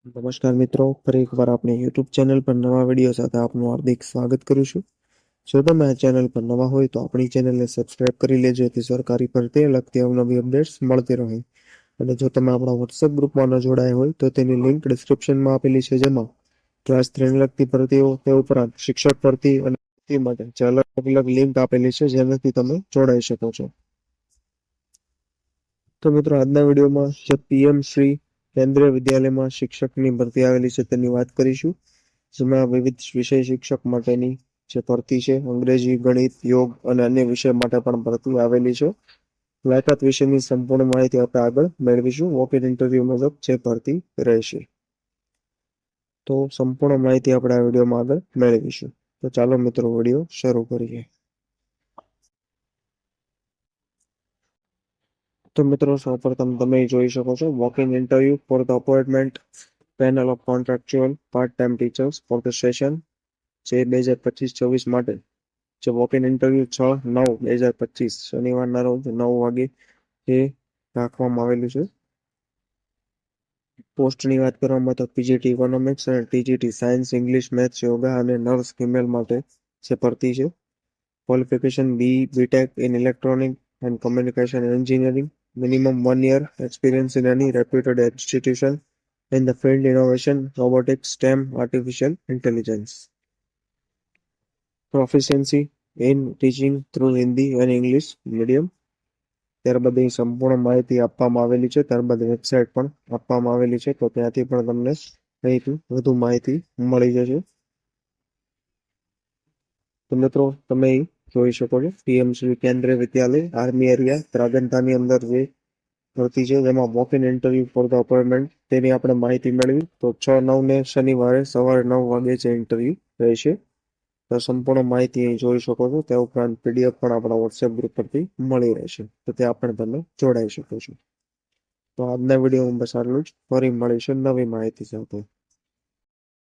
નમસ્કાર મિત્રો, ફરી એકવાર આપણી યુટ્યુબ ચેનલ પર નવા વિડીયો સાથે આપનું હાર્દિક સ્વાગત કરું છું. જો તમે આ ચેનલ પર નવા હોય તો આપણી ચેનલને સબસ્ક્રાઇબ કરી લેજો, જેથી સરકારી ભરતી લગતી અવનવી અપડેટ્સ મળતી રહે. અને જો તમે આપણા વોટ્સએપ ગ્રુપમાં ન જોડાયા હોય તો તેની લિંક ડિસ્ક્રિપ્શનમાં આપેલી છે, જેમાં ક્લાસ 3 લગતી ભરતીઓ, તે ઉપરાંત શિક્ષક ભરતી અને ભરતી માટે જે અલગ અલગ લિંક આપેલી છે, જેનાથી તમે જોડાઈ શકો છો. તો મિત્રો, આજના વિડીયોમાં જે પીએમ શ્રી કેન્દ્રીય વિદ્યાલયમાં શિક્ષકની ભરતી આવેલી છે તેની વાત કરીશું, જેમાં વિવિધ વિષય શિક્ષક માટેની જે ભરતી છે, અંગ્રેજી, ગણિત, યોગ અને અન્ય વિષય માટે પણ ભરતી આવેલી છે. લાયકાત વિશેની સંપૂર્ણ માહિતી આપણે આગળ મેળવીશું. વોક ઇન ઇન્ટરવ્યુ મુજબ જે ભરતી રહેશે, તો સંપૂર્ણ માહિતી આપણે આ વિડીયોમાં આગળ મેળવીશું. તો ચાલો મિત્રો, વિડીયો શરૂ કરીએ. તો મિત્રો, સૌપ્રથમ તમે જોઈ શકો છો, walk in interview for the appointment panel of contractual part time teachers for the session જે 2025-24 માટે જે વોક ઇન ઇન્ટરવ્યુ 6/9/2025 શનિવારના રોજ 9 વાગે એ રાખવામાં આવેલું છે. પોસ્ટની વાત કરવામાં તો પીજીટી ઇકોનોમિક્સ અને TGT science, English, maths, yoga અને નર્સ ફિમેલ માટે જે ભરતી છે. Qualification BTech in electronic and communication engineering, minimum 1 year experience in any reputed institution in the field innovation, robotics, STEM, artificial intelligence. Proficiency in teaching through Hindi and English medium. ત્યારબાદ અહીં સંપૂર્ણ માહિતી આપવામાં આવેલી છે. ત્યારબાદ વેબસાઇટ પણ આપવામાં આવેલી છે, તો ત્યાંથી પણ તમને અહીંથી વધુ માહિતી મળી જશે. તો મિત્રો, તમે જોઈ શકો છો, પીએમ શ્રી કેન્દ્રીય વિદ્યાલય આર્મી એરિયા ત્રાગંતાની અંદર જે ભરતી છે, જેમાં walk in interview for the appointment તેની આપણે માહિતી મેળવી. તો 6/9 શનિવારે સવારે 9 વાગે જે ઇન્ટરવ્યુ રહેશે. તો સંપૂર્ણ માહિતી અહીં જોઈ શકો છો. તે ઉપરાંત પીડીએફ પણ આપણા વોટ્સએપ ગ્રુપ પરથી મળી રહેશે, તો ત્યાં પણ તમે જોડાઈ શકો છો. તો આજના વિડીયોમાં બસ આટલું જ. ફરી મળીશું નવી માહિતી સાથે.